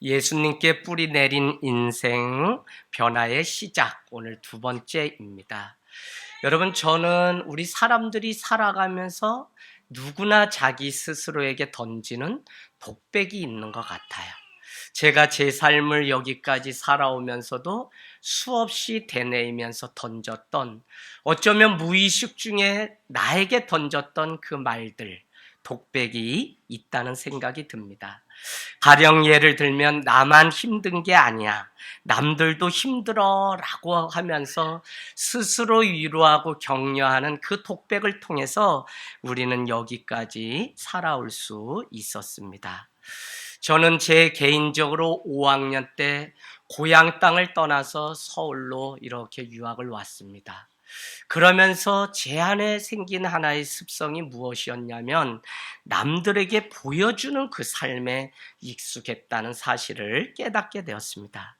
예수님께 뿌리 내린 인생 변화의 시작, 오늘 두 번째입니다. 여러분, 저는 우리 사람들이 살아가면서 누구나 자기 스스로에게 던지는 독백이 있는 것 같아요. 제가 제 삶을 여기까지 살아오면서도 수없이 되뇌이면서 던졌던, 어쩌면 무의식 중에 나에게 던졌던 그 말들, 독백이 있다는 생각이 듭니다. 가령 예를 들면 나만 힘든 게 아니야, 남들도 힘들어 라고 하면서 스스로 위로하고 격려하는 그 독백을 통해서 우리는 여기까지 살아올 수 있었습니다. 저는 제 개인적으로 5학년 때 고향 땅을 떠나서 서울로 이렇게 유학을 왔습니다. 그러면서 제 안에 생긴 하나의 습성이 무엇이었냐면, 남들에게 보여주는 그 삶에 익숙했다는 사실을 깨닫게 되었습니다.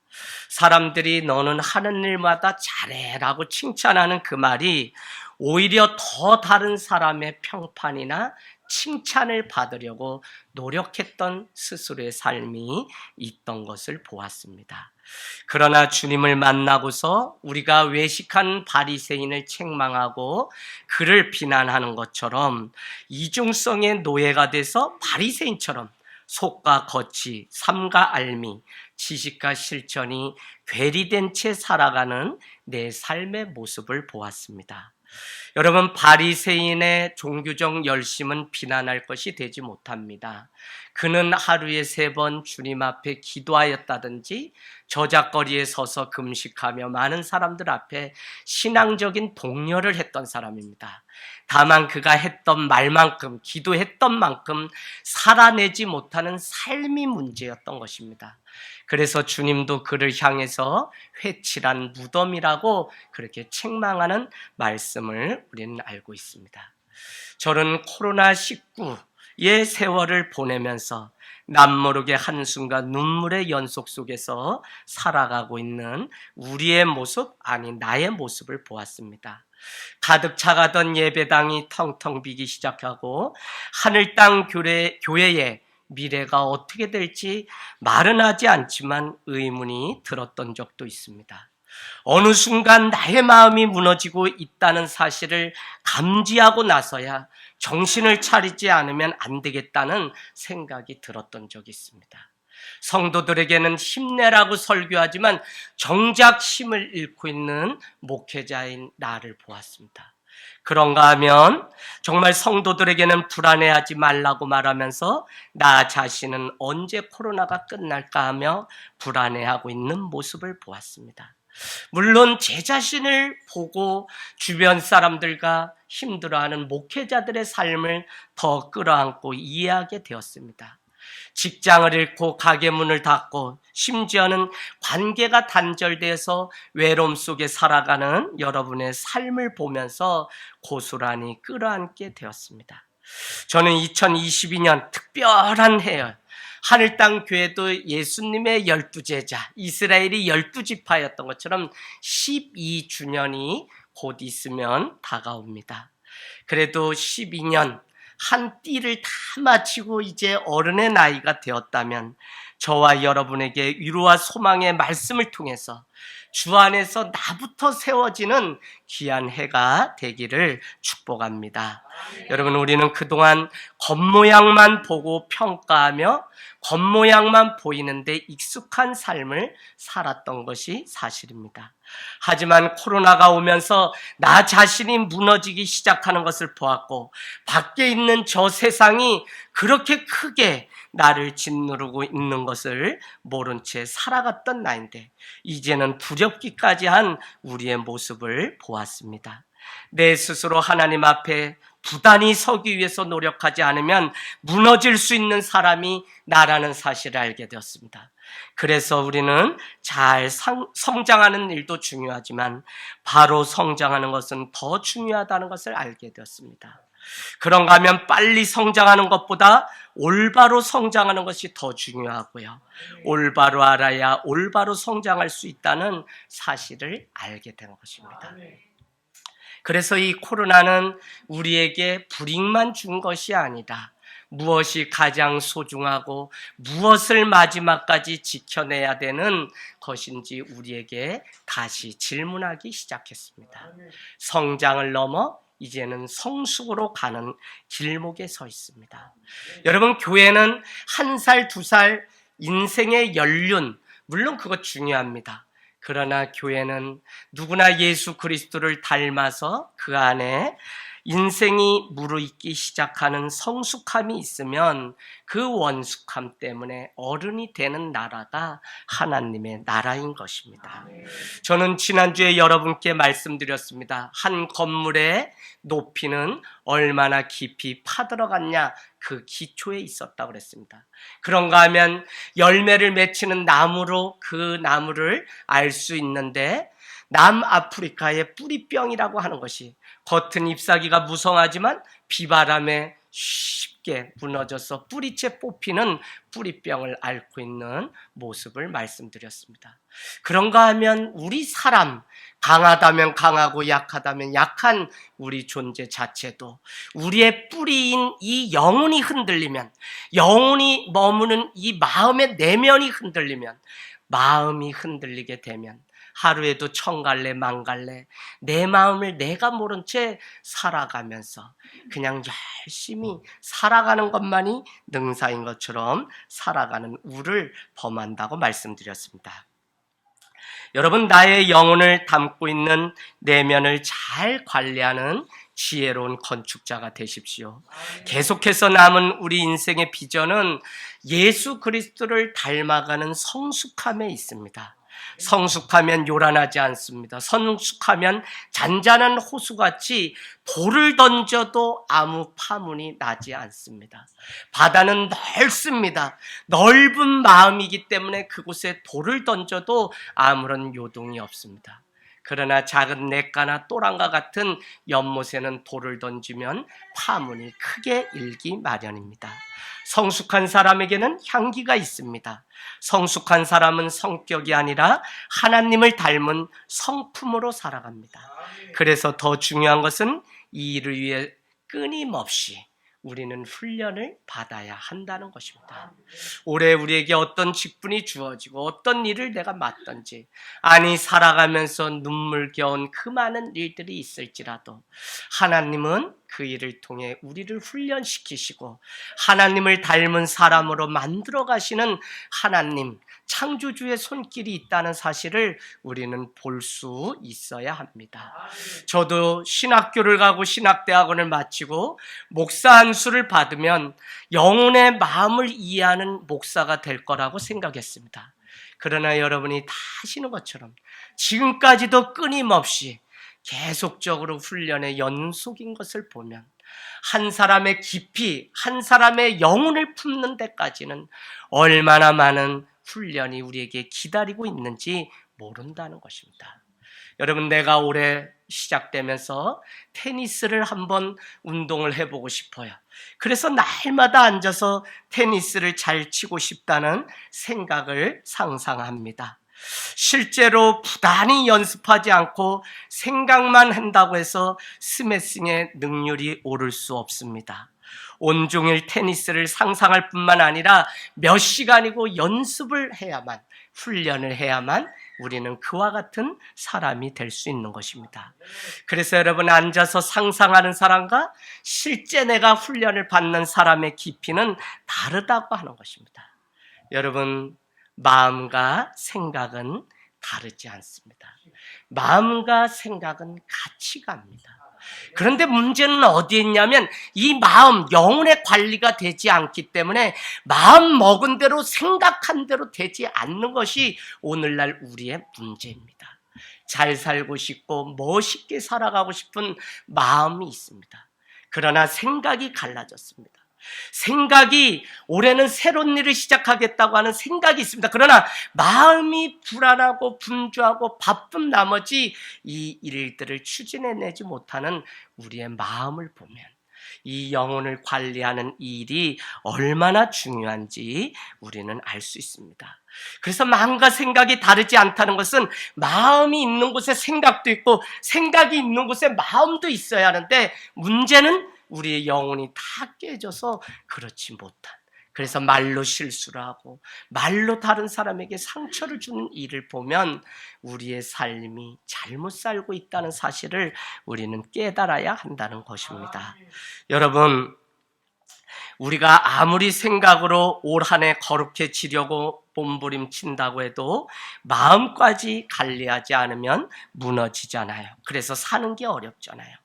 사람들이 너는 하는 일마다 잘해라고 칭찬하는 그 말이 오히려 더 다른 사람의 평판이나 칭찬을 받으려고 노력했던 스스로의 삶이 있던 것을 보았습니다. 그러나 주님을 만나고서 우리가 외식한 바리새인을 책망하고 그를 비난하는 것처럼 이중성의 노예가 돼서 바리새인처럼 속과 겉이, 삶과 알미, 지식과 실천이 괴리된 채 살아가는 내 삶의 모습을 보았습니다. 여러분, 바리새인의 종교적 열심은 비난할 것이 되지 못합니다. 그는 하루에 3번 주님 앞에 기도하였다든지 저작거리에 서서 금식하며 많은 사람들 앞에 신앙적인 독려를 했던 사람입니다. 다만 그가 했던 말만큼, 기도했던 만큼 살아내지 못하는 삶이 문제였던 것입니다. 그래서 주님도 그를 향해서 회칠한 무덤이라고 그렇게 책망하는 말씀을 우리는 알고 있습니다. 저는 코로나19의 세월을 보내면서 남모르게 한숨과 눈물의 연속 속에서 살아가고 있는 우리의 모습, 아니 나의 모습을 보았습니다. 가득 차가던 예배당이 텅텅 비기 시작하고 하늘 땅 교회의 미래가 어떻게 될지 말은 하지 않지만 의문이 들었던 적도 있습니다. 어느 순간 나의 마음이 무너지고 있다는 사실을 감지하고 나서야 정신을 차리지 않으면 안 되겠다는 생각이 들었던 적이 있습니다. 성도들에게는 힘내라고 설교하지만 정작 힘을 잃고 있는 목회자인 나를 보았습니다. 그런가 하면 정말 성도들에게는 불안해하지 말라고 말하면서 나 자신은 언제 코로나가 끝날까 하며 불안해하고 있는 모습을 보았습니다. 물론 제 자신을 보고 주변 사람들과 힘들어하는 목회자들의 삶을 더 끌어안고 이해하게 되었습니다. 직장을 잃고 가게 문을 닫고 심지어는 관계가 단절돼서 외로움 속에 살아가는 여러분의 삶을 보면서 고스란히 끌어안게 되었습니다. 저는 2022년 특별한 해요. 하늘 땅 교회도 예수님의 12제자, 이스라엘이 12지파였던 것처럼 12주년이 곧 있으면 다가옵니다. 그래도 12년 한 띠를 다 마치고 이제 어른의 나이가 되었다면 저와 여러분에게 위로와 소망의 말씀을 통해서 주 안에서 나부터 세워지는 귀한 해가 되기를 축복합니다. 여러분, 우리는 그동안 겉모양만 보고 평가하며 겉모양만 보이는데 익숙한 삶을 살았던 것이 사실입니다. 하지만 코로나가 오면서 나 자신이 무너지기 시작하는 것을 보았고 밖에 있는 저 세상이 그렇게 크게 나를 짓누르고 있는 것을 모른 채 살아갔던 나인데 이제는 두렵기까지 한 우리의 모습을 보았습니다. 내 스스로 하나님 앞에 부단히 서기 위해서 노력하지 않으면 무너질 수 있는 사람이 나라는 사실을 알게 되었습니다. 그래서 우리는 잘 성장하는 일도 중요하지만 바로 성장하는 것은 더 중요하다는 것을 알게 되었습니다. 그런가 하면 빨리 성장하는 것보다 올바로 성장하는 것이 더 중요하고요. 올바로 알아야 올바로 성장할 수 있다는 사실을 알게 된 것입니다. 그래서 이 코로나는 우리에게 불이익만 준 것이 아니다. 무엇이 가장 소중하고 무엇을 마지막까지 지켜내야 되는 것인지 우리에게 다시 질문하기 시작했습니다. 성장을 넘어 이제는 성숙으로 가는 길목에 서 있습니다. 여러분, 교회는 1살, 2살 인생의 연륜, 물론 그거 중요합니다. 그러나 교회는 누구나 예수 그리스도를 닮아서 그 안에 인생이 무르익기 시작하는 성숙함이 있으면 그 원숙함 때문에 어른이 되는 나라가 하나님의 나라인 것입니다. 저는 지난주에 여러분께 말씀드렸습니다. 한 건물의 높이는 얼마나 깊이 파들어갔냐, 그 기초에 있었다고 그랬습니다. 그런가 하면 열매를 맺히는 나무로 그 나무를 알 수 있는데, 남아프리카의 뿌리병이라고 하는 것이 겉은 잎사귀가 무성하지만 비바람에 쉽게 무너져서 뿌리채 뽑히는 뿌리병을 앓고 있는 모습을 말씀드렸습니다. 그런가 하면 우리 사람, 강하다면 강하고 약하다면 약한 우리 존재 자체도 우리의 뿌리인 이 영혼이 흔들리면, 영혼이 머무는 이 마음의 내면이 흔들리면, 마음이 흔들리게 되면 하루에도 1000갈래 만갈래 내 마음을 내가 모른 채 살아가면서 그냥 열심히 살아가는 것만이 능사인 것처럼 살아가는 우를 범한다고 말씀드렸습니다. 여러분, 나의 영혼을 담고 있는 내면을 잘 관리하는 지혜로운 건축자가 되십시오. 계속해서 남은 우리 인생의 비전은 예수 그리스도를 닮아가는 성숙함에 있습니다. 성숙하면 요란하지 않습니다. 성숙하면 잔잔한 호수같이 돌을 던져도 아무 파문이 나지 않습니다. 바다는 넓습니다. 넓은 마음이기 때문에 그곳에 돌을 던져도 아무런 요동이 없습니다. 그러나 작은 냇가나 또랑과 같은 연못에는 돌을 던지면 파문이 크게 일기 마련입니다. 성숙한 사람에게는 향기가 있습니다. 성숙한 사람은 성격이 아니라 하나님을 닮은 성품으로 살아갑니다. 그래서 더 중요한 것은 이 일을 위해 끊임없이 우리는 훈련을 받아야 한다는 것입니다. 올해 우리에게 어떤 직분이 주어지고 어떤 일을 내가 맡든지, 아니 살아가면서 눈물겨운 그 많은 일들이 있을지라도 하나님은 그 일을 통해 우리를 훈련시키시고 하나님을 닮은 사람으로 만들어 가시는 하나님, 창조주의 손길이 있다는 사실을 우리는 볼 수 있어야 합니다. 저도 신학교를 가고 신학대학원을 마치고 목사 안수를 받으면 영혼의 마음을 이해하는 목사가 될 거라고 생각했습니다. 그러나 여러분이 다 아시는 것처럼 지금까지도 끊임없이 계속적으로 훈련의 연속인 것을 보면 한 사람의 깊이, 한 사람의 영혼을 품는 데까지는 얼마나 많은 훈련이 우리에게 기다리고 있는지 모른다는 것입니다. 여러분, 내가 올해 시작되면서 테니스를 한번 운동을 해보고 싶어요. 그래서 날마다 앉아서 테니스를 잘 치고 싶다는 생각을 상상합니다. 실제로 부단히 연습하지 않고 생각만 한다고 해서 스매싱의 능률이 오를 수 없습니다. 온종일 테니스를 상상할 뿐만 아니라 몇 시간이고 연습을 해야만, 훈련을 해야만 우리는 그와 같은 사람이 될 수 있는 것입니다. 그래서 여러분, 앉아서 상상하는 사람과 실제 내가 훈련을 받는 사람의 깊이는 다르다고 하는 것입니다. 여러분, 마음과 생각은 다르지 않습니다. 마음과 생각은 같이 갑니다. 그런데 문제는 어디에 있냐면 이 마음, 영혼의 관리가 되지 않기 때문에 마음 먹은 대로 생각한 대로 되지 않는 것이 오늘날 우리의 문제입니다. 잘 살고 싶고 멋있게 살아가고 싶은 마음이 있습니다. 그러나 생각이 갈라졌습니다. 생각이, 올해는 새로운 일을 시작하겠다고 하는 생각이 있습니다. 그러나 마음이 불안하고 분주하고 바쁜 나머지 이 일들을 추진해내지 못하는 우리의 마음을 보면 이 영혼을 관리하는 일이 얼마나 중요한지 우리는 알 수 있습니다. 그래서 마음과 생각이 다르지 않다는 것은 마음이 있는 곳에 생각도 있고 생각이 있는 곳에 마음도 있어야 하는데, 문제는 우리의 영혼이 다 깨져서 그렇지 못한, 그래서 말로 실수를 하고 말로 다른 사람에게 상처를 주는 일을 보면 우리의 삶이 잘못 살고 있다는 사실을 우리는 깨달아야 한다는 것입니다. 여러분, 우리가 아무리 생각으로 올 한 해 거룩해지려고 몸부림친다고 해도 마음까지 관리하지 않으면 무너지잖아요. 그래서 사는 게 어렵잖아요.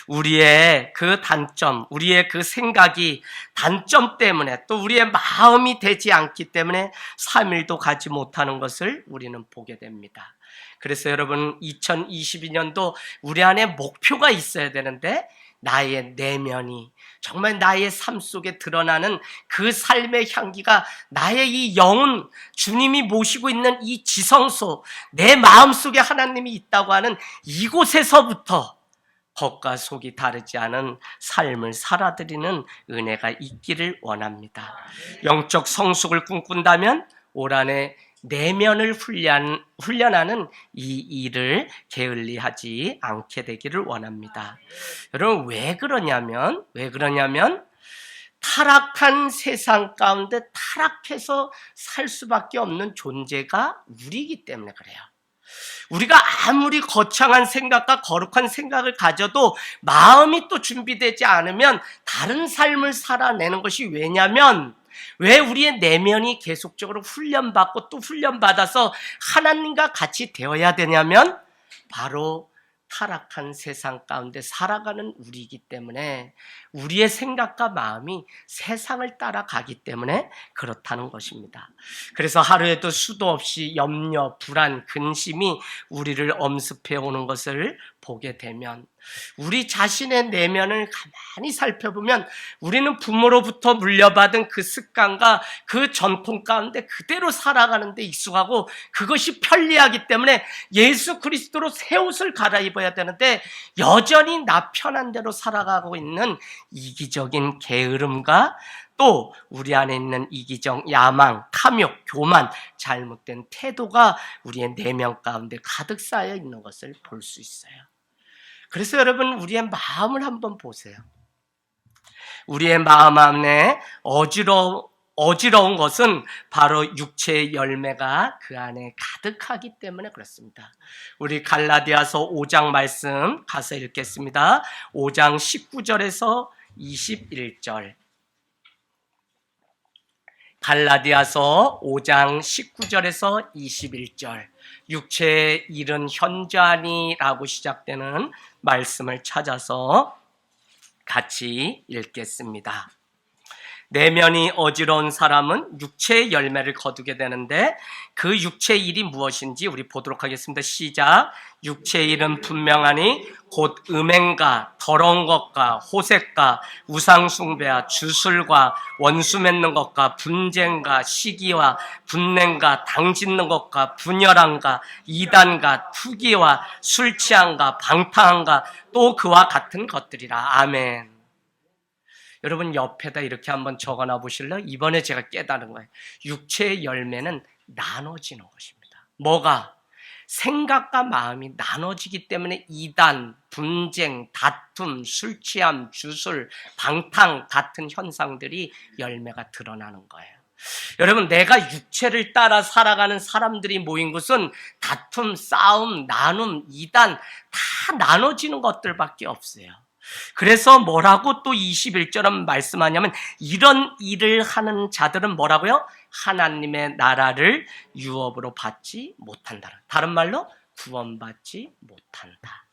우리의 그 단점, 우리의 그 생각이 단점 때문에, 또 우리의 마음이 되지 않기 때문에 3일도 가지 못하는 것을 우리는 보게 됩니다. 그래서 여러분, 2022년도 우리 안에 목표가 있어야 되는데, 나의 내면이 정말 나의 삶 속에 드러나는 그 삶의 향기가, 나의 이 영혼, 주님이 모시고 있는 이 지성소, 내 마음 속에 하나님이 있다고 하는 이곳에서부터 겉과 속이 다르지 않은 삶을 살아드리는 은혜가 있기를 원합니다. 영적 성숙을 꿈꾼다면 올 한해 내면을 훈련하는 이 일을 게을리하지 않게 되기를 원합니다. 여러분, 왜 그러냐면 타락한 세상 가운데 타락해서 살 수밖에 없는 존재가 우리이기 때문에 그래요. 우리가 아무리 거창한 생각과 거룩한 생각을 가져도 마음이 또 준비되지 않으면 다른 삶을 살아내는 것이, 왜냐하면 왜 우리의 내면이 계속적으로 훈련받고 또 훈련받아서 하나님과 같이 되어야 되냐면 바로 타락한 세상 가운데 살아가는 우리이기 때문에, 우리의 생각과 마음이 세상을 따라가기 때문에 그렇다는 것입니다. 그래서 하루에도 수도 없이 염려, 불안, 근심이 우리를 엄습해 오는 것을 보게 되면, 우리 자신의 내면을 가만히 살펴보면 우리는 부모로부터 물려받은 그 습관과 그 전통 가운데 그대로 살아가는 데 익숙하고, 그것이 편리하기 때문에 예수 그리스도로 새 옷을 갈아입어야 되는데 여전히 나 편한 대로 살아가고 있는 이기적인 게으름과, 또 우리 안에 있는 이기적, 야망, 탐욕, 교만, 잘못된 태도가 우리의 내면 가운데 가득 쌓여 있는 것을 볼 수 있어요. 그래서 여러분, 우리의 마음을 한번 보세요. 우리의 마음 안에 어지러운 것은 바로 육체의 열매가 그 안에 가득하기 때문에 그렇습니다. 우리 갈라디아서 5장 말씀 가서 읽겠습니다. 5장 19절에서 21절. 갈라디아서 5장 19절에서 21절. 육체의 일은 현저하니라고 시작되는 말씀을 찾아서 같이 읽겠습니다. 내면이 어지러운 사람은 육체의 열매를 거두게 되는데, 그 육체의 일이 무엇인지 우리 보도록 하겠습니다. 시작. 육체의 일은 분명하니 곧 음행과 더러운 것과 호색과 우상숭배와 주술과 원수 맺는 것과 분쟁과 시기와 분냉과 당짓는 것과 분열함과 이단과 투기와 술 취함과 방탕함과 또 그와 같은 것들이라. 아멘. 여러분, 옆에다 이렇게 한번 적어놔 보실래요? 이번에 제가 깨달은 거예요. 육체의 열매는 나눠지는 것입니다. 뭐가? 생각과 마음이 나눠지기 때문에 이단, 분쟁, 다툼, 술 취함, 주술, 방탕 같은 현상들이 열매가 드러나는 거예요. 여러분, 내가 육체를 따라 살아가는 사람들이 모인 곳은 다툼, 싸움, 나눔, 이단 다 나눠지는 것들밖에 없어요. 그래서 뭐라고 또 21절은 말씀하냐면, 이런 일을 하는 자들은 뭐라고요? 하나님의 나라를 유업으로 받지 못한다. 다른 말로 구원받지 못한다.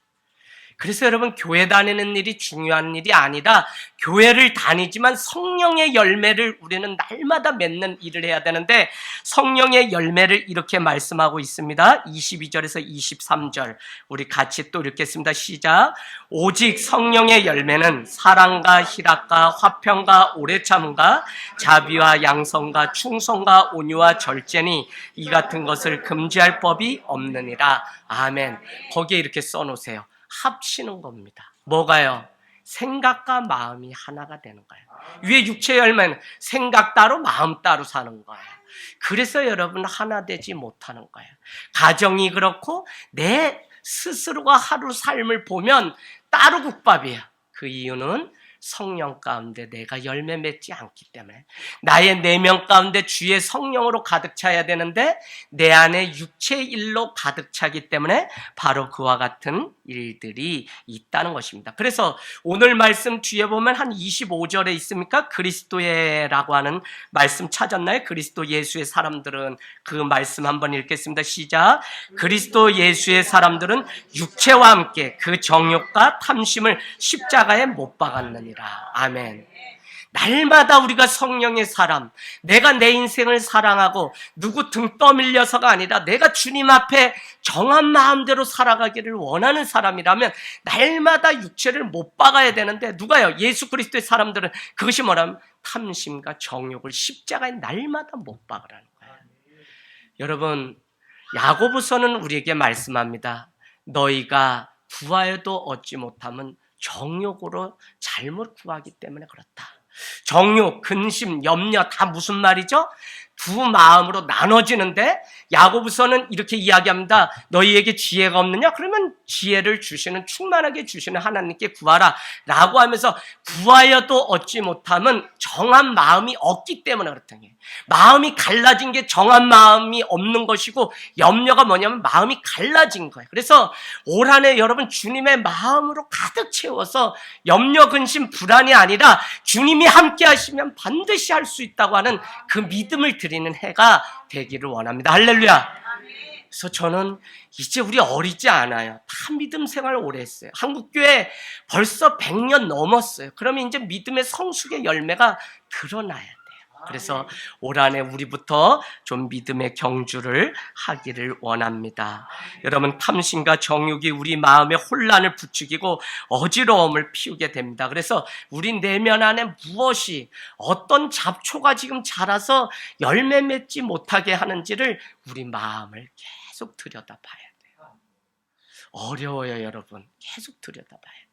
그래서 여러분, 교회 다니는 일이 중요한 일이 아니라 교회를 다니지만 성령의 열매를 우리는 날마다 맺는 일을 해야 되는데, 성령의 열매를 이렇게 말씀하고 있습니다. 22절에서 23절 우리 같이 또 읽겠습니다. 시작. 오직 성령의 열매는 사랑과 희락과 화평과 오래 참음과 자비와 양성과 충성과 온유와 절제니 이 같은 것을 금지할 법이 없느니라. 아멘. 거기에 이렇게 써놓으세요. 합치는 겁니다. 뭐가요? 생각과 마음이 하나가 되는 거예요. 위에 육체 열매는 생각 따로 마음 따로 사는 거예요. 그래서 여러분, 하나 되지 못하는 거예요. 가정이 그렇고 내 스스로가 하루 삶을 보면 따로 국밥이에요. 그 이유는 성령 가운데 내가 열매 맺지 않기 때문에 나의 내면 가운데 주의 성령으로 가득 차야 되는데 내 안에 육체의 일로 가득 차기 때문에 바로 그와 같은 일들이 있다는 것입니다. 그래서 오늘 말씀 뒤에 보면 한 25절에 있습니까? 그리스도의라고 하는 말씀 찾았나요? 그리스도 예수의 사람들은 그 말씀 한번 읽겠습니다. 시작. 그리스도 예수의 사람들은 육체와 함께 그 정욕과 탐심을 십자가에 못 박았느니라. 아멘. 날마다 우리가 성령의 사람, 내가 내 인생을 사랑하고 누구 등 떠밀려서가 아니라 내가 주님 앞에 정한 마음대로 살아가기를 원하는 사람이라면 날마다 육체를 못 박아야 되는데 누가요? 예수 그리스도의 사람들은 그것이 뭐라면 탐심과 정욕을 십자가에 날마다 못 박으라는 거예요. 여러분, 야고보서는 우리에게 말씀합니다. 너희가 구하여도 얻지 못함은 정욕으로 잘못 구하기 때문에 그렇다. 정욕, 근심, 염려 다 무슨 말이죠? 두 마음으로 나눠지는데 야고보서는 이렇게 이야기합니다. 너희에게 지혜가 없느냐? 그러면 지혜를 주시는 충만하게 주시는 하나님께 구하라 라고 하면서 구하여도 얻지 못함은 정한 마음이 없기 때문에 그렇다는 거예요. 마음이 갈라진 게 정한 마음이 없는 것이고 염려가 뭐냐면 마음이 갈라진 거예요. 그래서 올 한 해 여러분 주님의 마음으로 가득 채워서 염려, 근심, 불안이 아니라 주님이 함께 하시면 반드시 할 수 있다고 하는 그 믿음을 드리는 해가 되기를 원합니다. 할렐루야. 그래서 저는 이제 우리 어리지 않아요. 다 믿음 생활 오래 했어요. 한국교회 벌써 100년 넘었어요. 그러면 이제 믿음의 성숙의 열매가 드러나야 돼요. 그래서 올 한 해 우리부터 좀 믿음의 경주를 하기를 원합니다. 여러분, 탐심과 정욕이 우리 마음에 혼란을 부추기고 어지러움을 피우게 됩니다. 그래서 우리 내면 안에 무엇이 어떤 잡초가 지금 자라서 열매 맺지 못하게 하는지를 우리 마음을 계속 들여다봐야 돼요. 어려워요, 여러분. 계속 들여다봐야 돼요.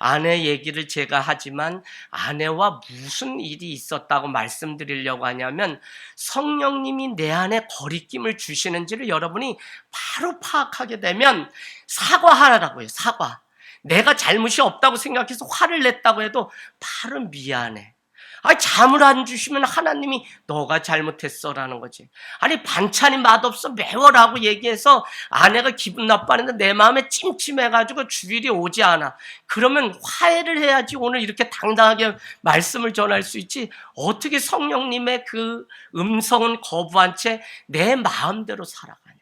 아내 얘기를 제가 하지만 아내와 무슨 일이 있었다고 말씀드리려고 하냐면 성령님이 내 안에 거리낌을 주시는지를 여러분이 바로 파악하게 되면 사과하라고요. 사과. 내가 잘못이 없다고 생각해서 화를 냈다고 해도 바로 미안해. 아니, 잠을 안 주시면 하나님이 너가 잘못했어라는 거지. 아니, 반찬이 맛없어 매워라고 얘기해서 아내가 기분 나빠하는데 내 마음에 찜찜해가지고 주일이 오지 않아. 그러면 화해를 해야지 오늘 이렇게 당당하게 말씀을 전할 수 있지. 어떻게 성령님의 그 음성은 거부한 채 내 마음대로 살아가냐고요.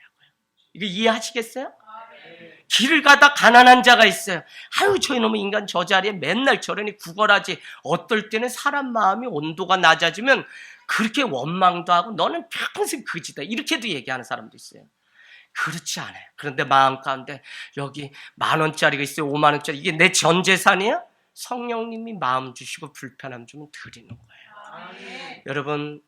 이거 이해하시겠어요? 길을 가다 가난한 자가 있어요. 아유, 저 이놈의 인간 저 자리에 맨날 저러니 구걸하지. 어떨 때는 사람 마음이 온도가 낮아지면 그렇게 원망도 하고 너는 평생 그지다 이렇게도 얘기하는 사람도 있어요. 그렇지 않아요. 그런데 마음 가운데 여기 10,000원짜리가 있어요. 50,000원짜리. 이게 내 전 재산이에요? 성령님이 마음 주시고 불편함 주면 드리는 거예요. 여러분,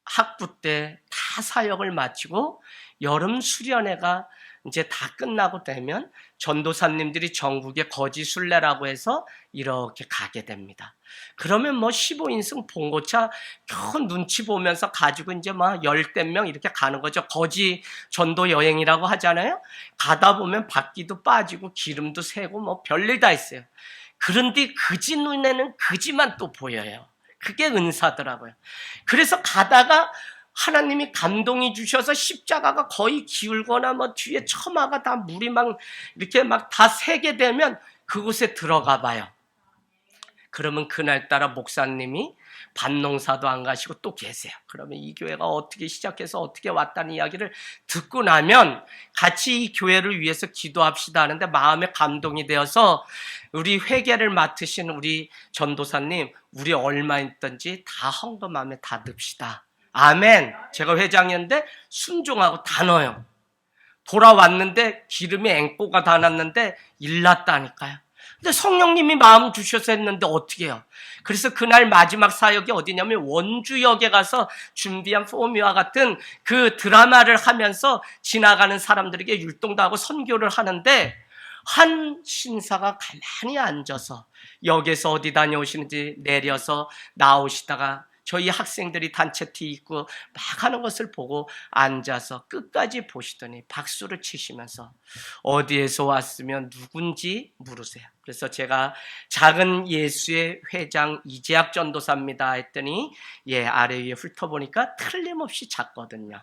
학부 때 다 사역을 마치고 여름 수련회가 이제 다 끝나고 되면 전도사님들이 전국에 거지 순례라고 해서 이렇게 가게 됩니다. 그러면 뭐 15인승 봉고차 겨우 눈치 보면서 가지고 이제 막 10대 명 이렇게 가는 거죠. 거지 전도 여행이라고 하잖아요. 가다 보면 바퀴도 빠지고 기름도 새고 뭐 별일 다 있어요. 그런데 그지 눈에는 그지만 또 보여요. 그게 은사더라고요. 그래서 가다가 하나님이 감동이 주셔서 십자가가 거의 기울거나 뭐 뒤에 처마가 다 물이 막 이렇게 막 다 새게 되면 그곳에 들어가 봐요. 그러면 그날따라 목사님이 밭농사도 안 가시고 또 계세요. 그러면 이 교회가 어떻게 시작해서 어떻게 왔다는 이야기를 듣고 나면 같이 이 교회를 위해서 기도합시다 하는데 마음에 감동이 되어서 우리 회계를 맡으신 우리 전도사님, 우리 얼마 있든지 다 헌금함에 다 넣읍시다. 아멘. 제가 회장이었는데 순종하고 다 넣어요. 돌아왔는데 기름에 앵꼬가 다 났는데 일났다니까요. 근데 성령님이 마음 주셔서 했는데 어떻게 해요? 그래서 그날 마지막 사역이 어디냐면 원주역에 가서 준비한 포미와 같은 그 드라마를 하면서 지나가는 사람들에게 율동도 하고 선교를 하는데 한 신사가 가만히 앉아서 역에서 어디 다녀오시는지 내려서 나오시다가 저희 학생들이 단체 티 입고 막 하는 것을 보고 앉아서 끝까지 보시더니 박수를 치시면서 어디에서 왔으면 누군지 물으세요. 그래서 제가 작은 예수의 회장 이재학 전도사입니다 했더니 아래 위에 훑어보니까 틀림없이 작거든요.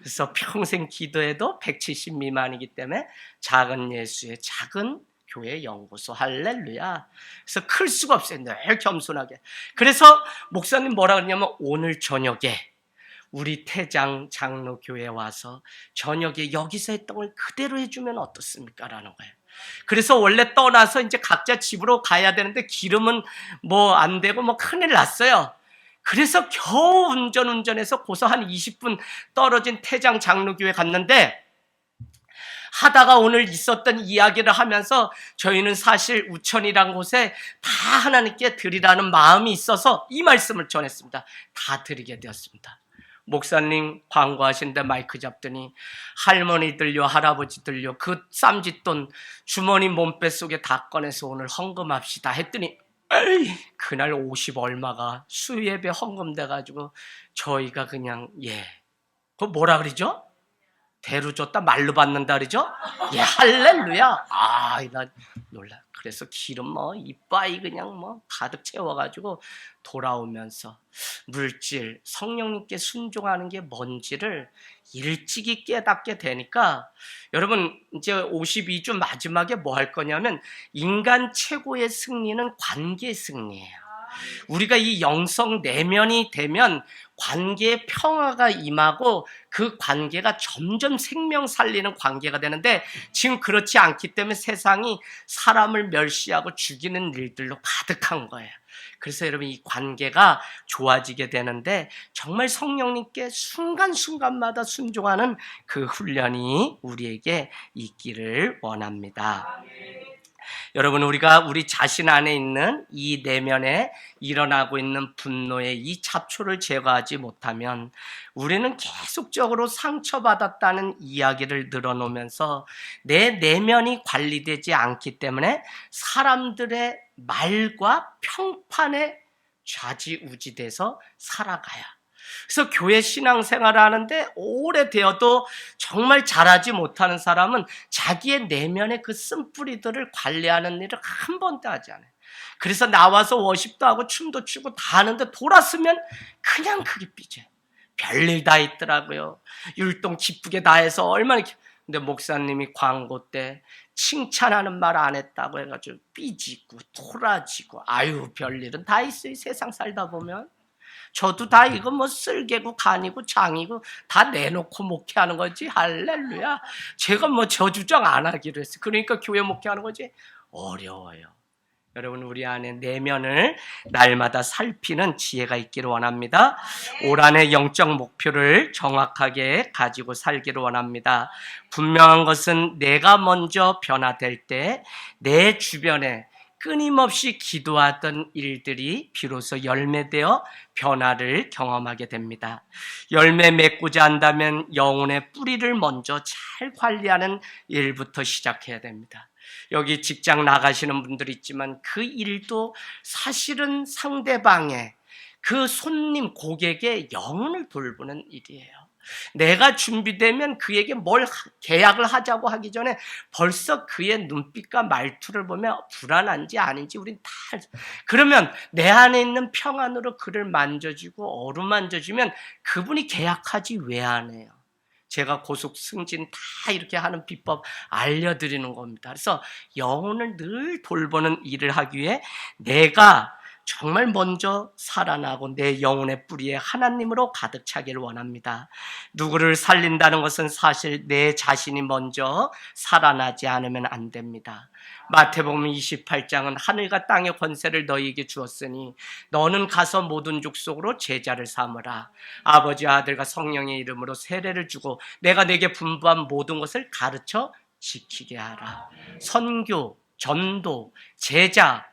그래서 평생 기도해도 170 미만이기 때문에 작은 예수의 작은 교회 연구소. 할렐루야. 그래서 클 수가 없어요. 늘 겸손하게. 그래서 목사님 뭐라 그러냐면 오늘 저녁에 우리 태장 장로교회 와서 저녁에 여기서 했던 걸 그대로 해주면 어떻습니까? 라는 거예요. 그래서 원래 떠나서 이제 각자 집으로 가야 되는데 기름은 뭐 안 되고 뭐 큰일 났어요. 그래서 겨우 운전해서 고서 한 20분 떨어진 태장 장로교회 갔는데 하다가 오늘 있었던 이야기를 하면서 저희는 사실 우천이란 곳에 다 하나님께 드리라는 마음이 있어서 이 말씀을 전했습니다. 다 드리게 되었습니다. 목사님 광고하시는데 마이크 잡더니 할머니들요 할아버지들요 그 쌈짓돈 주머니 몸빼 속에 다 꺼내서 오늘 헌금합시다 했더니 에이, 그날 50 얼마가 수예배 헌금돼가지고 저희가 그냥 그거 뭐라 그러죠? 대로 줬다 말로 받는다 그러죠? 할렐루야. 나 놀라. 그래서 기름 이빠이 그냥 가득 채워가지고 돌아오면서 물질, 성령님께 순종하는 게 뭔지를 일찍이 깨닫게 되니까 여러분 이제 52주 마지막에 뭐 할 거냐면 인간 최고의 승리는 관계 승리예요. 우리가 이 영성 내면이 되면 관계에 평화가 임하고 그 관계가 점점 생명 살리는 관계가 되는데 지금 그렇지 않기 때문에 세상이 사람을 멸시하고 죽이는 일들로 가득한 거예요. 그래서 여러분 이 관계가 좋아지게 되는데 정말 성령님께 순간순간마다 순종하는 그 훈련이 우리에게 있기를 원합니다. 여러분 우리가 우리 자신 안에 있는 이 내면에 일어나고 있는 분노의 이 잡초를 제거하지 못하면 우리는 계속적으로 상처받았다는 이야기를 늘어놓으면서 내 내면이 관리되지 않기 때문에 사람들의 말과 평판에 좌지우지돼서 살아가요. 그래서 교회 신앙생활을 하는데 오래되어도 정말 잘하지 못하는 사람은 자기의 내면의 그 쓴뿌리들을 관리하는 일을 한 번도 하지 않아요. 그래서 나와서 워십도 하고 춤도 추고 다 하는데 돌았으면 그냥 그게 삐져요. 별일 다 있더라고요. 율동 기쁘게 다 해서 얼마나 근데 목사님이 광고 때 칭찬하는 말 안 했다고 해가지고 삐지고 토라지고 별일은 다 있어요. 세상 살다 보면. 저도 다 이거 쓸개고 간이고 장이고 다 내놓고 목회하는 거지. 할렐루야. 제가 저주장 안 하기로 했어요. 그러니까 교회 목회하는 거지. 어려워요. 여러분 우리 안에 내면을 날마다 살피는 지혜가 있기를 원합니다. 올 한해 영적 목표를 정확하게 가지고 살기를 원합니다. 분명한 것은 내가 먼저 변화될 때 내 주변에 끊임없이 기도하던 일들이 비로소 열매되어 변화를 경험하게 됩니다. 열매 맺고자 한다면 영혼의 뿌리를 먼저 잘 관리하는 일부터 시작해야 됩니다. 여기 직장 나가시는 분들 있지만 그 일도 사실은 상대방의 그 손님 고객의 영혼을 돌보는 일이에요. 내가 준비되면 그에게 뭘 계약을 하자고 하기 전에 벌써 그의 눈빛과 말투를 보면 불안한지 아닌지 우린 다 그러면 내 안에 있는 평안으로 그를 만져주고 어루만져주면 그분이 계약하지 왜 안 해요? 제가 고속 승진 다 이렇게 하는 비법 알려드리는 겁니다. 그래서 영혼을 늘 돌보는 일을 하기 위해 내가 정말 먼저 살아나고 내 영혼의 뿌리에 하나님으로 가득 차기를 원합니다. 누구를 살린다는 것은 사실 내 자신이 먼저 살아나지 않으면 안 됩니다. 마태복음 28장은 하늘과 땅의 권세를 너희에게 주었으니 너는 가서 모든 족속으로 제자를 삼으라. 아버지와 아들과 성령의 이름으로 세례를 주고 내가 네게 분부한 모든 것을 가르쳐 지키게 하라. 선교, 전도, 제자,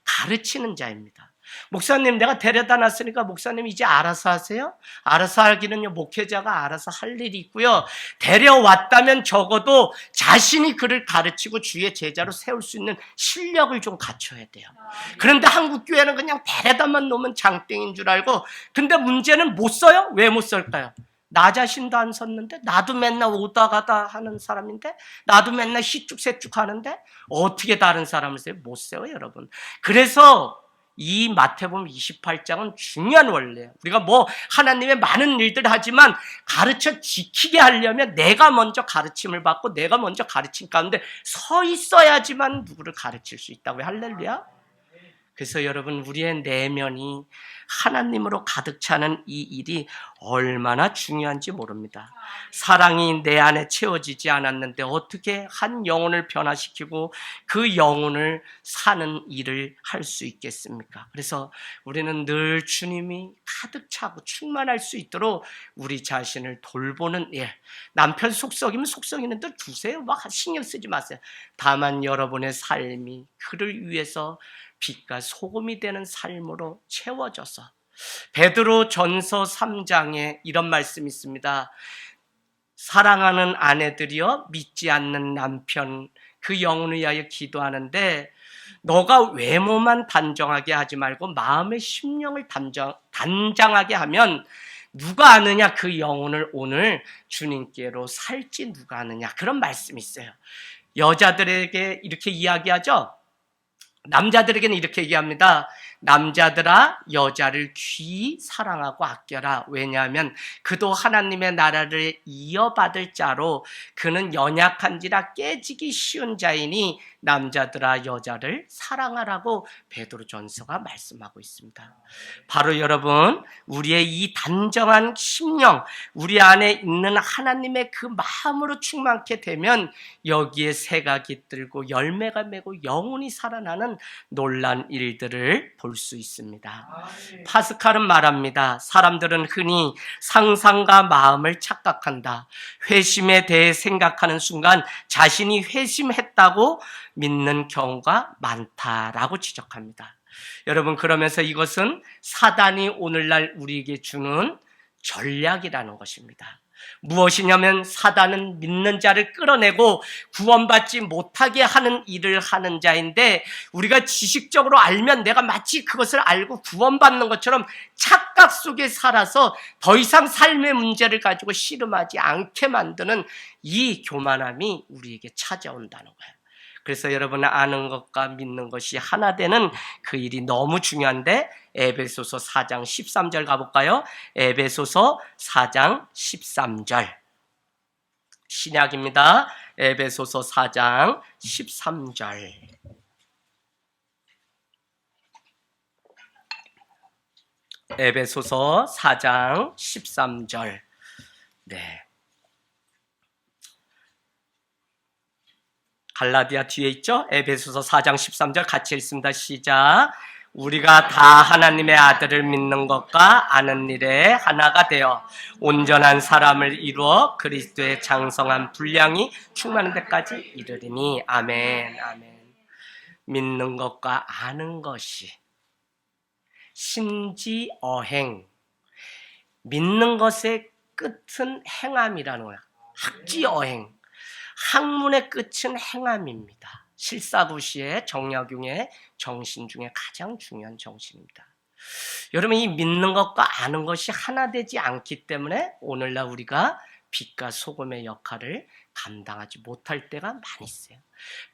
가르치는 자입니다. 목사님, 내가 데려다 놨으니까 목사님 이제 알아서 하세요? 알아서 하기는요, 목회자가 알아서 할 일이 있고요. 데려왔다면 적어도 자신이 그를 가르치고 주의 제자로 세울 수 있는 실력을 좀 갖춰야 돼요. 그런데 한국 교회는 그냥 데려다만 놓으면 장땡인 줄 알고, 근데 문제는 못 써요? 왜 못 쓸까요? 나 자신도 안 섰는데, 나도 맨날 오다 가다 하는 사람인데, 나도 맨날 시쭉새쭉 하는데 어떻게 다른 사람을 세요? 못 세워요, 여러분. 그래서 이 마태복음 28장은 중요한 원리예요. 우리가 뭐 하나님의 많은 일들을 하지만 가르쳐 지키게 하려면 내가 먼저 가르침을 받고 내가 먼저 가르친 가운데 서 있어야지만 누구를 가르칠 수 있다고요. 할렐루야. 그래서 여러분, 우리의 내면이 하나님으로 가득 차는 이 일이 얼마나 중요한지 모릅니다. 사랑이 내 안에 채워지지 않았는데 어떻게 한 영혼을 변화시키고 그 영혼을 사는 일을 할 수 있겠습니까? 그래서 우리는 늘 주님이 가득 차고 충만할 수 있도록 우리 자신을 돌보는 일. 남편 속썩이면 속썩이는 대로 두세요. 막 신경 쓰지 마세요. 다만 여러분의 삶이 그를 위해서 빛과 소금이 되는 삶으로 채워져서, 베드로 전서 3장에 이런 말씀이 있습니다. 사랑하는 아내들이여 믿지 않는 남편 그 영혼을 위하여 기도하는데 너가 외모만 단정하게 하지 말고 마음의 심령을 단장하게 하면 누가 아느냐 그 영혼을 오늘 주님께로 살지 누가 아느냐, 그런 말씀이 있어요. 여자들에게 이렇게 이야기하죠. 남자들에게는 이렇게 얘기합니다. 남자들아 여자를 귀히 사랑하고 아껴라. 왜냐하면 그도 하나님의 나라를 이어받을 자로 그는 연약한지라 깨지기 쉬운 자이니 남자들아 여자를 사랑하라고 베드로전서가 말씀하고 있습니다. 바로 여러분, 우리의 이 단정한 심령, 우리 안에 있는 하나님의 그 마음으로 충만케 되면 여기에 새가 깃들고 열매가 맺고 영혼이 살아나는 놀란 일들을 볼 수 있습니다. 파스칼은 말합니다. 사람들은 흔히 상상과 마음을 착각한다. 회심에 대해 생각하는 순간 자신이 회심했다고 믿는 경우가 많다라고 지적합니다. 여러분, 그러면서 이것은 사단이 오늘날 우리에게 주는 전략이라는 것입니다. 무엇이냐면 사단은 믿는 자를 끌어내고 구원받지 못하게 하는 일을 하는 자인데, 우리가 지식적으로 알면 내가 마치 그것을 알고 구원받는 것처럼 착각 속에 살아서 더 이상 삶의 문제를 가지고 씨름하지 않게 만드는 이 교만함이 우리에게 찾아온다는 거예요. 그래서 여러분, 아는 것과 믿는 것이 하나 되는 그 일이 너무 중요한데, 에베소서 4장 13절 가볼까요? 에베소서 4장 13절 신약입니다. 에베소서 4장 13절. 에베소서 4장 13절. 네. 갈라디아 뒤에 있죠? 에베소서 4장 13절 같이 읽습니다. 시작. 우리가 다 하나님의 아들을 믿는 것과 아는 일에 하나가 되어 온전한 사람을 이루어 그리스도의 장성한 분량이 충만한 데까지 이르리니. 아멘. 아멘. 믿는 것과 아는 것이 심지어행, 믿는 것의 끝은 행함이라는 거야. 학지어행, 학문의 끝은 행함입니다. 실사구시의 정약용의 정신 중에 가장 중요한 정신입니다. 여러분, 이 믿는 것과 아는 것이 하나 되지 않기 때문에 오늘날 우리가 빛과 소금의 역할을 감당하지 못할 때가 많이 있어요.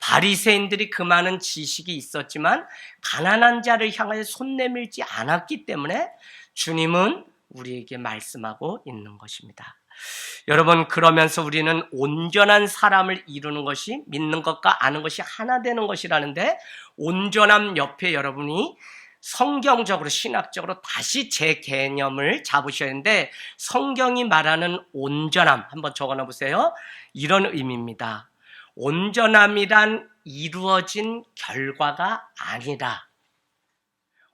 바리새인들이 그 많은 지식이 있었지만 가난한 자를 향하여 손 내밀지 않았기 때문에 주님은 우리에게 말씀하고 있는 것입니다. 여러분, 그러면서 우리는 온전한 사람을 이루는 것이 믿는 것과 아는 것이 하나 되는 것이라는데, 온전함 옆에 여러분이 성경적으로 신학적으로 다시 제 개념을 잡으셔야 하는데, 성경이 말하는 온전함 한번 적어놔 보세요. 이런 의미입니다. 온전함이란 이루어진 결과가 아니다.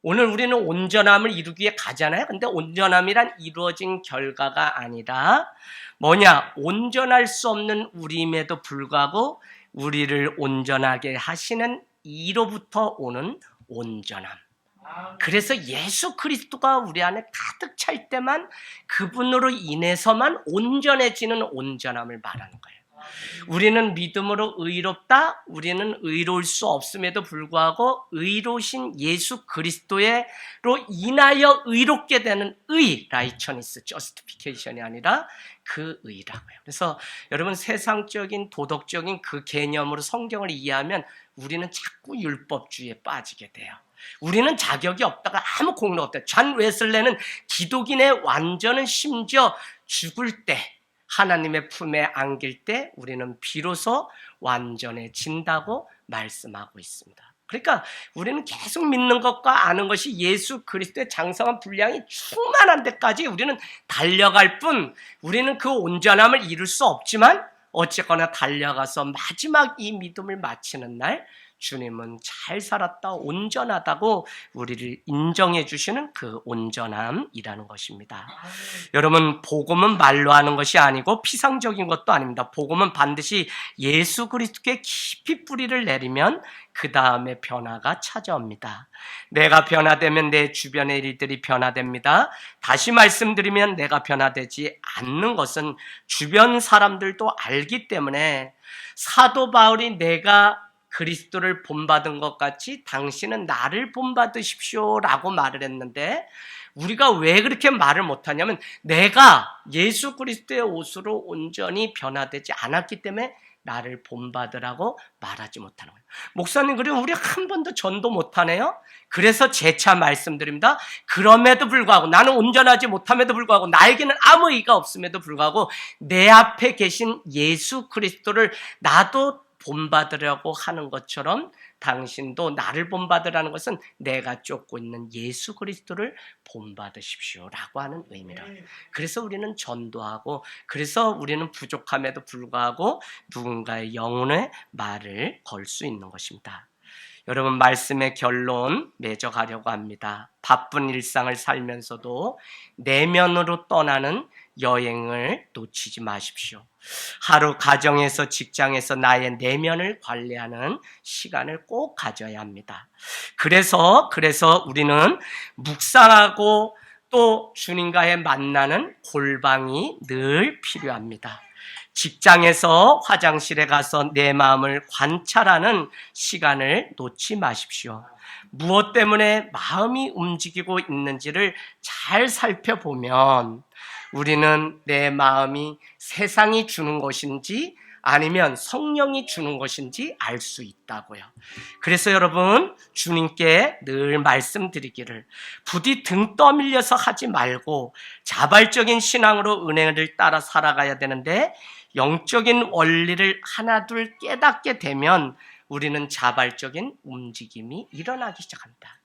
오늘 우리는 온전함을 이루기 위해 가잖아요. 근데 온전함이란 이루어진 결과가 아니라 뭐냐? 온전할 수 없는 우리임에도 불구하고 우리를 온전하게 하시는 이로부터 오는 온전함. 그래서 예수 그리스도가 우리 안에 가득 찰 때만 그분으로 인해서만 온전해지는 온전함을 말하는 거예요. 우리는 믿음으로 의롭다, 우리는 의로울 수 없음에도 불구하고 의로우신 예수 그리스도로 인하여 의롭게 되는 의, righteousness, justification이 아니라 그 의라고요. 그래서 여러분 세상적인 도덕적인 그 개념으로 성경을 이해하면 우리는 자꾸 율법주의에 빠지게 돼요. 우리는 자격이 없다가 아무 공로 없다. 존 웨슬레는 기독인의 완전은 심지어 죽을 때 하나님의 품에 안길 때 우리는 비로소 완전해진다고 말씀하고 있습니다. 그러니까 우리는 계속 믿는 것과 아는 것이 예수 그리스도의 장성한 분량이 충만한 데까지 우리는 달려갈 뿐 우리는 그 온전함을 이룰 수 없지만 어쨌거나 달려가서 마지막 이 믿음을 마치는 날 주님은 잘 살았다, 온전하다고 우리를 인정해 주시는 그 온전함이라는 것입니다. 여러분, 복음은 말로 하는 것이 아니고 피상적인 것도 아닙니다. 복음은 반드시 예수 그리스도께 깊이 뿌리를 내리면 그 다음에 변화가 찾아옵니다. 내가 변화되면 내 주변의 일들이 변화됩니다. 다시 말씀드리면 내가 변화되지 않는 것은 주변 사람들도 알기 때문에 사도 바울이 내가 그리스도를 본받은 것 같이 당신은 나를 본받으십시오 라고 말을 했는데 우리가 왜 그렇게 말을 못하냐면 내가 예수 그리스도의 옷으로 온전히 변화되지 않았기 때문에 나를 본받으라고 말하지 못하는 거예요. 목사님, 그럼 우리 한 번도 전도 못하네요? 그래서 재차 말씀드립니다. 그럼에도 불구하고 나는 온전하지 못함에도 불구하고 나에게는 아무 의의가 없음에도 불구하고 내 앞에 계신 예수 그리스도를 나도 본받으려고 하는 것처럼 당신도 나를 본받으라는 것은 내가 쫓고 있는 예수 그리스도를 본받으십시오라고 하는 의미라. 그래서 우리는 전도하고 그래서 우리는 부족함에도 불구하고 누군가의 영혼의 말을 걸 수 있는 것입니다. 여러분, 말씀의 결론 맺어가려고 합니다. 바쁜 일상을 살면서도 내면으로 떠나는 여행을 놓치지 마십시오. 하루 가정에서 직장에서 나의 내면을 관리하는 시간을 꼭 가져야 합니다. 그래서 우리는 묵상하고 또 주님과의 만나는 골방이 늘 필요합니다. 직장에서 화장실에 가서 내 마음을 관찰하는 시간을 놓지 마십시오. 무엇 때문에 마음이 움직이고 있는지를 잘 살펴보면 우리는 내 마음이 세상이 주는 것인지 아니면 성령이 주는 것인지 알 수 있다고요. 그래서 여러분, 주님께 늘 말씀드리기를 부디 등 떠밀려서 하지 말고 자발적인 신앙으로 은혜를 따라 살아가야 되는데 영적인 원리를 하나둘 깨닫게 되면 우리는 자발적인 움직임이 일어나기 시작합니다.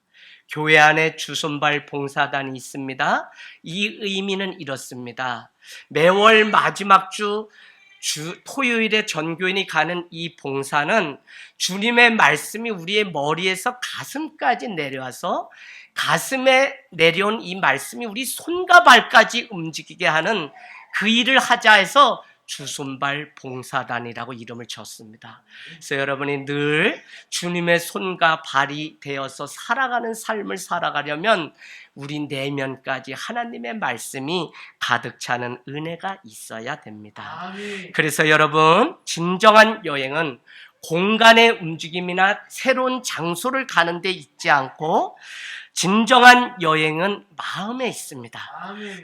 교회 안에 주손발 봉사단이 있습니다. 이 의미는 이렇습니다. 매월 마지막 주 토요일에 전교인이 가는 이 봉사는 주님의 말씀이 우리의 머리에서 가슴까지 내려와서 가슴에 내려온 이 말씀이 우리 손과 발까지 움직이게 하는 그 일을 하자 해서 주손발 봉사단이라고 이름을 줬습니다. 그래서 여러분이 늘 주님의 손과 발이 되어서 살아가는 삶을 살아가려면 우리 내면까지 하나님의 말씀이 가득 차는 은혜가 있어야 됩니다. 그래서 여러분, 진정한 여행은 공간의 움직임이나 새로운 장소를 가는 데 있지 않고 진정한 여행은 마음에 있습니다.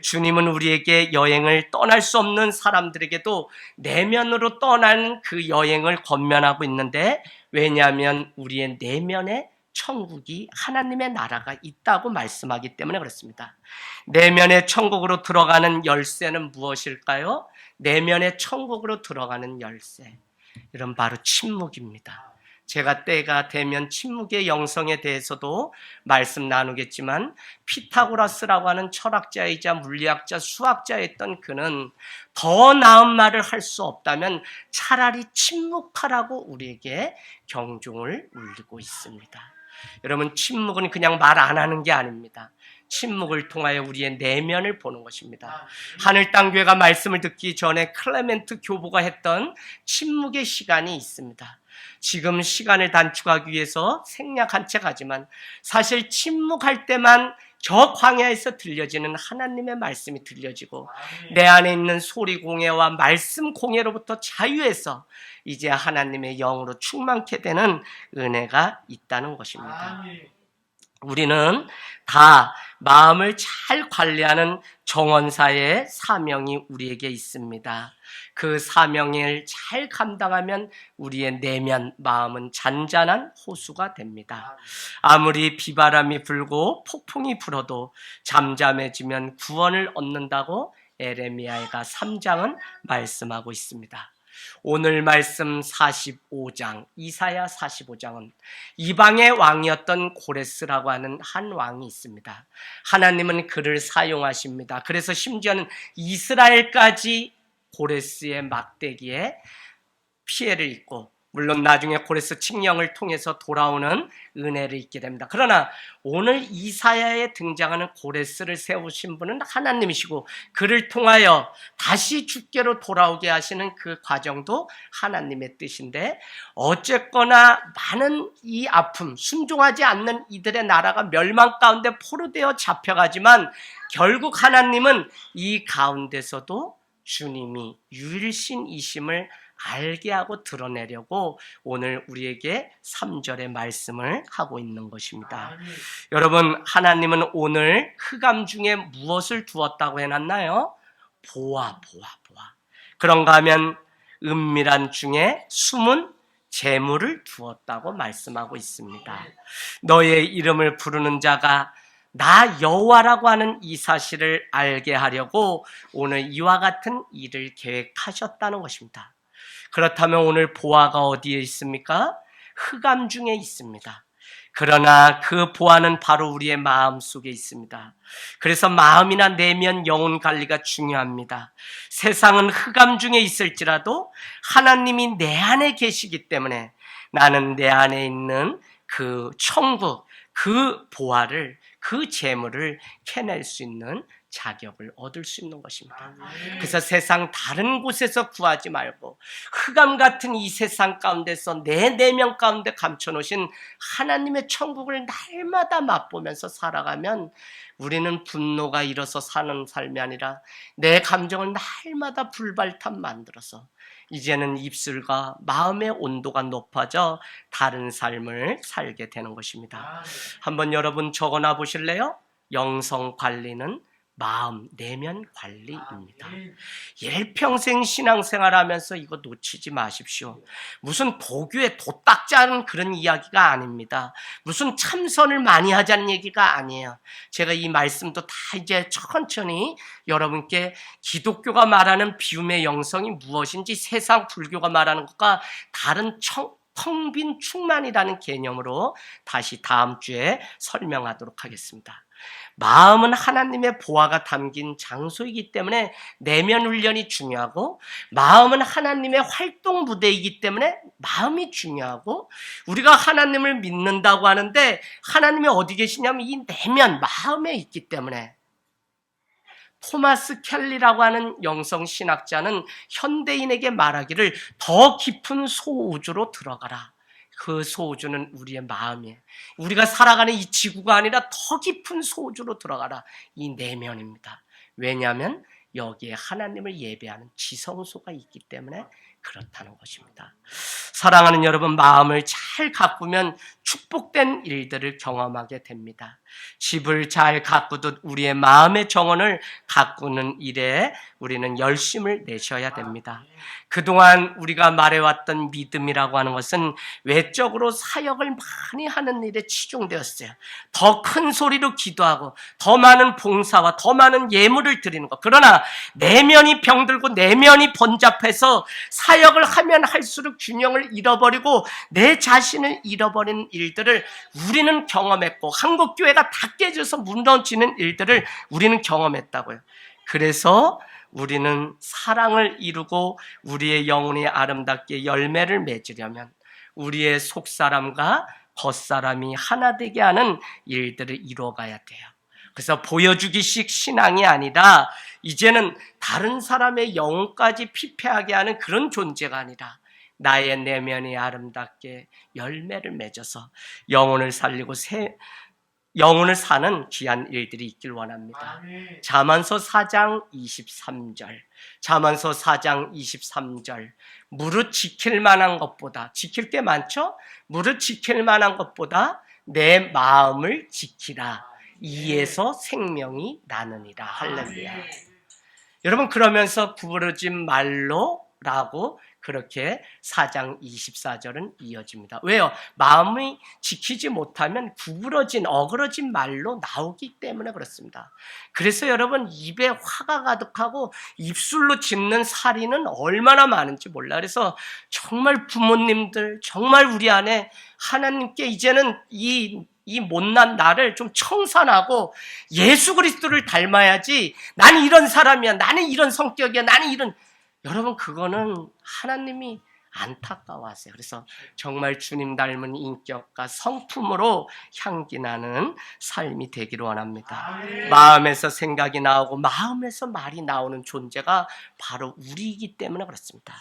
주님은 우리에게 여행을 떠날 수 없는 사람들에게도 내면으로 떠나는 그 여행을 권면하고 있는데 왜냐하면 우리의 내면에 천국이 하나님의 나라가 있다고 말씀하기 때문에 그렇습니다. 내면의 천국으로 들어가는 열쇠는 무엇일까요? 내면의 천국으로 들어가는 열쇠. 이런 바로 침묵입니다. 제가 때가 되면 침묵의 영성에 대해서도 말씀 나누겠지만 피타고라스라고 하는 철학자이자 물리학자, 수학자였던 그는 더 나은 말을 할 수 없다면 차라리 침묵하라고 우리에게 경종을 울리고 있습니다. 여러분, 침묵은 그냥 말 안 하는 게 아닙니다. 침묵을 통하여 우리의 내면을 보는 것입니다. 하늘 땅 교회가 말씀을 듣기 전에 클레멘트 교보가 했던 침묵의 시간이 있습니다. 지금 시간을 단축하기 위해서 생략한 채 가지만 사실 침묵할 때만 저 광야에서 들려지는 하나님의 말씀이 들려지고 내 안에 있는 소리 공예와 말씀 공예로부터 자유해서 이제 하나님의 영으로 충만케 되는 은혜가 있다는 것입니다. 우리는 다 마음을 잘 관리하는 정원사의 사명이 우리에게 있습니다. 그 사명을 잘 감당하면 우리의 내면 마음은 잔잔한 호수가 됩니다. 아무리 비바람이 불고 폭풍이 불어도 잠잠해지면 구원을 얻는다고 에레미야가 3장은 말씀하고 있습니다. 오늘 말씀 45장, 이사야 45장은 이방의 왕이었던 고레스라고 하는 한 왕이 있습니다. 하나님은 그를 사용하십니다. 그래서 심지어는 이스라엘까지 고레스의 막대기에 피해를 입고, 물론 나중에 고레스 칙령을 통해서 돌아오는 은혜를 입게 됩니다. 그러나 오늘 이사야에 등장하는 고레스를 세우신 분은 하나님이시고 그를 통하여 다시 주께로 돌아오게 하시는 그 과정도 하나님의 뜻인데, 어쨌거나 많은 이 아픔, 순종하지 않는 이들의 나라가 멸망 가운데 포로되어 잡혀가지만 결국 하나님은 이 가운데서도 주님이 유일신이심을 알게 하고 드러내려고 오늘 우리에게 3절의 말씀을 하고 있는 것입니다. 여러분, 하나님은 오늘 흑암 중에 무엇을 두었다고 해놨나요? 보아. 그런가 하면 은밀한 중에 숨은 재물을 두었다고 말씀하고 있습니다. 너의 이름을 부르는 자가 나 여호와라고 하는 이 사실을 알게 하려고 오늘 이와 같은 일을 계획하셨다는 것입니다. 그렇다면 오늘 보아가 어디에 있습니까? 흑암 중에 있습니다. 그러나 그 보아는 바로 우리의 마음 속에 있습니다. 그래서 마음이나 내면 영혼 관리가 중요합니다. 세상은 흑암 중에 있을지라도 하나님이 내 안에 계시기 때문에 나는 내 안에 있는 그 천국, 그 보아를, 그 재물을 캐낼 수 있는 자격을 얻을 수 있는 것입니다. 그래서 세상 다른 곳에서 구하지 말고 흑암 같은 이 세상 가운데서 내 내면 가운데 감춰놓으신 하나님의 천국을 날마다 맛보면서 살아가면 우리는 분노가 일어서 사는 삶이 아니라 내 감정을 날마다 불발탄 만들어서 이제는 입술과 마음의 온도가 높아져 다른 삶을 살게 되는 것입니다. 한번 여러분 적어놔 보실래요? 영성 관리는 마음, 내면 관리입니다. 일평생 신앙생활 하면서 이거 놓치지 마십시오. 무슨 도교에 도딱자는 그런 이야기가 아닙니다. 무슨 참선을 많이 하자는 얘기가 아니에요. 제가 이 말씀도 다 이제 천천히 여러분께 기독교가 말하는 비움의 영성이 무엇인지 세상 불교가 말하는 것과 다른 텅 빈 충만이라는 개념으로 다시 다음 주에 설명하도록 하겠습니다. 마음은 하나님의 보화가 담긴 장소이기 때문에 내면 훈련이 중요하고, 마음은 하나님의 활동 무대이기 때문에 마음이 중요하고, 우리가 하나님을 믿는다고 하는데 하나님이 어디 계시냐면 이 내면 마음에 있기 때문에, 토마스 켈리라고 하는 영성신학자는 현대인에게 말하기를 더 깊은 소우주로 들어가라. 그 소우주는 우리의 마음이에요. 우리가 살아가는 이 지구가 아니라 더 깊은 소우주로 들어가라. 이 내면입니다. 왜냐하면 여기에 하나님을 예배하는 지성소가 있기 때문에 그렇다는 것입니다. 사랑하는 여러분, 마음을 잘 가꾸면 축복된 일들을 경험하게 됩니다. 집을 잘 가꾸듯 우리의 마음의 정원을 가꾸는 일에 우리는 열심을 내셔야 됩니다. 그동안 우리가 말해왔던 믿음이라고 하는 것은 외적으로 사역을 많이 하는 일에 치중되었어요. 더 큰 소리로 기도하고 더 많은 봉사와 더 많은 예물을 드리는 것. 그러나 내면이 병들고 내면이 번잡해서 사역을 하면 할수록 균형을 잃어버리고 내 자신을 잃어버리는 일들을 우리는 경험했고, 한국교회가 다 깨져서 무너지는 일들을 우리는 경험했다고요. 그래서 우리는 사랑을 이루고 우리의 영혼이 아름답게 열매를 맺으려면 우리의 속사람과 겉사람이 하나 되게 하는 일들을 이루어가야 돼요. 그래서 보여주기식 신앙이 아니라 이제는 다른 사람의 영혼까지 피폐하게 하는 그런 존재가 아니라 나의 내면이 아름답게 열매를 맺어서 영혼을 살리고 영혼을 사는 귀한 일들이 있길 원합니다. 잠언서 4장 23절, 잠언서 4장 23절, 무릇 지킬 만한 것보다, 지킬 게 많죠? 무릇 지킬 만한 것보다 내 마음을 지키라. 이에서 생명이 나느니라. 할렐루야. 여러분, 그러면서 구부러진 말로라고 그렇게 4장 24절은 이어집니다. 왜요? 마음이 지키지 못하면 구부러진 어그러진 말로 나오기 때문에 그렇습니다. 그래서 여러분, 입에 화가 가득하고 입술로 짓는 살인은 얼마나 많은지 몰라. 그래서 정말 부모님들, 정말 우리 안에 하나님께 이제는 이 못난 나를 좀 청산하고 예수 그리스도를 닮아야지, 나는 이런 사람이야, 나는 이런 성격이야, 나는 이런, 여러분, 그거는 하나님이 안타까워하세요. 그래서 정말 주님 닮은 인격과 성품으로 향기나는 삶이 되기를 원합니다. 마음에서 생각이 나오고 마음에서 말이 나오는 존재가 바로 우리이기 때문에 그렇습니다.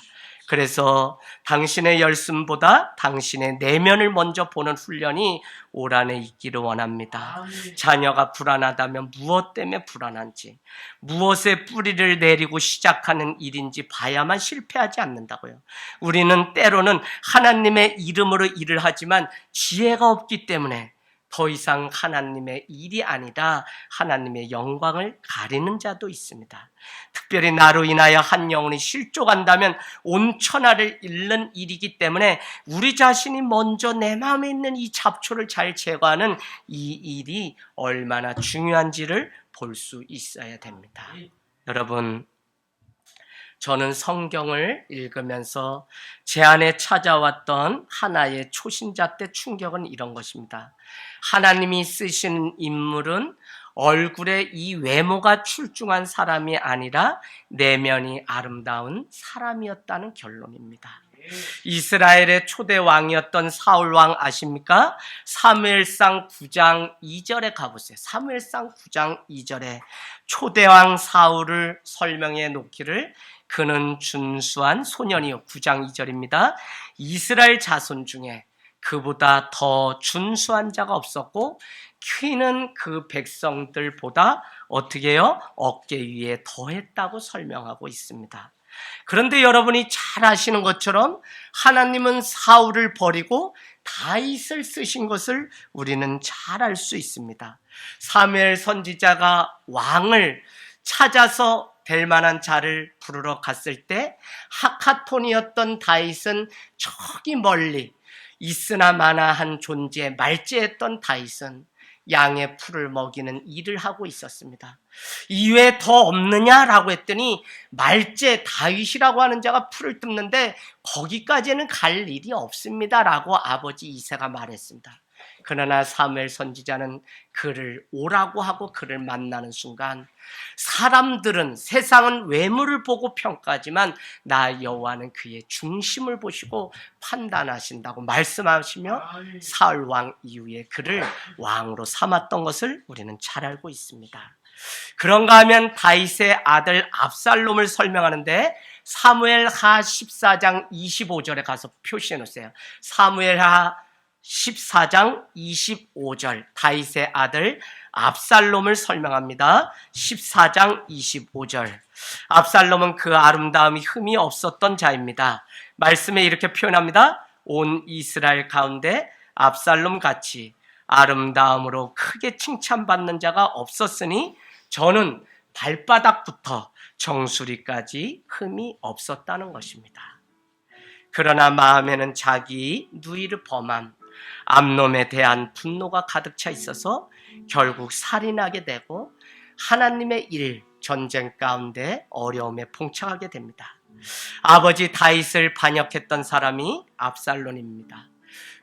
그래서 당신의 열심보다 당신의 내면을 먼저 보는 훈련이 올 한해 있기를 원합니다. 자녀가 불안하다면 무엇 때문에 불안한지, 무엇에 뿌리를 내리고 시작하는 일인지 봐야만 실패하지 않는다고요. 우리는 때로는 하나님의 이름으로 일을 하지만 지혜가 없기 때문에 더 이상 하나님의 일이 아니라 하나님의 영광을 가리는 자도 있습니다. 특별히 나로 인하여 한 영혼이 실족한다면 온 천하를 잃는 일이기 때문에 우리 자신이 먼저 내 마음에 있는 이 잡초를 잘 제거하는 이 일이 얼마나 중요한지를 볼 수 있어야 됩니다. 여러분, 저는 성경을 읽으면서 제 안에 찾아왔던 하나의 초신자 때 충격은 이런 것입니다. 하나님이 쓰신 인물은 얼굴에 이 외모가 출중한 사람이 아니라 내면이 아름다운 사람이었다는 결론입니다. 이스라엘의 초대 왕이었던 사울 왕 아십니까? 사무엘상 9장 2절에 가보세요. 사무엘상 9장 2절에 초대 왕 사울을 설명해 놓기를 그는 준수한 소년이요. 9장 2절입니다. 이스라엘 자손 중에 그보다 더 준수한 자가 없었고 키는 그 백성들보다 어떻게 해요? 어깨 위에 더했다고 설명하고 있습니다. 그런데 여러분이 잘 아시는 것처럼 하나님은 사울을 버리고 다윗을 쓰신 것을 우리는 잘 알 수 있습니다. 사무엘 선지자가 왕을 찾아서 될 만한 자를 부르러 갔을 때 하카톤이었던 다윗은 저기 멀리 있으나 마나한 존재 말제했던 다윗은 양의 풀을 먹이는 일을 하고 있었습니다. 이외에 더 없느냐라고 했더니 말제 다윗이라고 하는 자가 풀을 뜯는데 거기까지는 갈 일이 없습니다라고 아버지 이새가 말했습니다. 그러나 사무엘 선지자는 그를 오라고 하고 그를 만나는 순간 사람들은 세상은 외모를 보고 평가하지만 나 여호와는 그의 중심을 보시고 판단하신다고 말씀하시며 사울 왕 이후에 그를 왕으로 삼았던 것을 우리는 잘 알고 있습니다. 그런가 하면 다윗의 아들 압살롬을 설명하는데 사무엘하 14장 25절에 가서 표시해 놓으세요. 사무엘하 14장 25절 다윗의 아들 압살롬을 설명합니다. 14장 25절 압살롬은 그 아름다움이 흠이 없었던 자입니다. 말씀에 이렇게 표현합니다. 온 이스라엘 가운데 압살롬 같이 아름다움으로 크게 칭찬받는 자가 없었으니 저는 발바닥부터 정수리까지 흠이 없었다는 것입니다. 그러나 마음에는 자기 누이를 범한 암놈에 대한 분노가 가득 차 있어서 결국 살인하게 되고 하나님의 일, 전쟁 가운데 어려움에 봉착하게 됩니다. 아버지 다윗을 반역했던 사람이 압살롬입니다.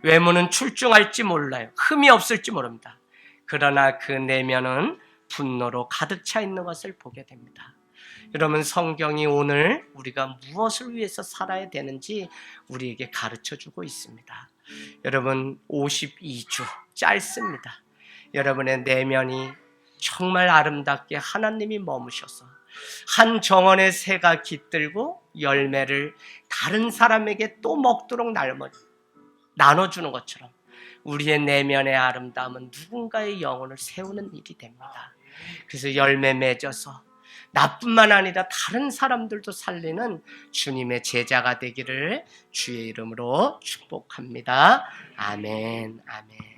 외모는 출중할지 몰라요. 흠이 없을지 모릅니다. 그러나 그 내면은 분노로 가득 차 있는 것을 보게 됩니다. 여러분, 성경이 오늘 우리가 무엇을 위해서 살아야 되는지 우리에게 가르쳐주고 있습니다. 여러분, 52주 짧습니다. 여러분의 내면이 정말 아름답게 하나님이 머무셔서 한 정원의 새가 깃들고 열매를 다른 사람에게 또 먹도록 나눠주는 것처럼 우리의 내면의 아름다움은 누군가의 영혼을 세우는 일이 됩니다. 그래서 열매 맺어서 나뿐만 아니라 다른 사람들도 살리는 주님의 제자가 되기를 주의 이름으로 축복합니다. 아멘, 아멘.